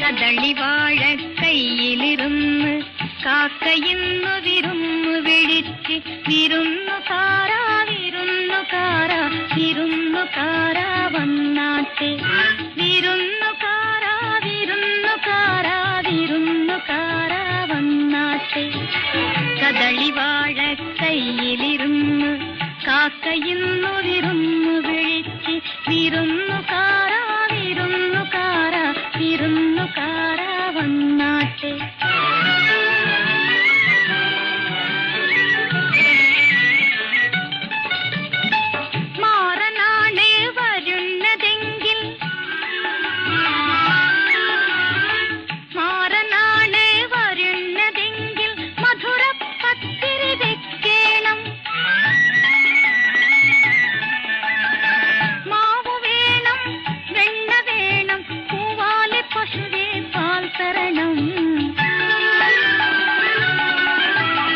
കദളിവാഴ കയ്യിലിരുന്ന് കാക്കയിന്നു വിരുന്നു വിളിച്ച് വിരുന്നുകാരാ വിരുന്നുകാരാ വിരുന്നുകാരാ വന്നാട്ടെ വിരുന്നുകാരാ വിരുന്നുകാരാ വിരുന്നുകാരാ വന്നാട്ടെ കദളിവാഴ കയ്യിലിരുന്ന് കാക്കയിന്നു വിരുന്നു വിളിച്ച് വിരുന്നുകാരാ വിരുന്നുകാരാ വിരുന്നുകാരാ വന്നാട്ടെ മാറനാണ് വരുന്നതെങ്കിൽ മാറനാണ് വരുന്നതെങ്കിൽ മധുരപ്പത്തിരി വെക്കണം മാവു വേണം വെണ്ണ വേണം പൂവാലെ പശുവേ പാൽ തരണം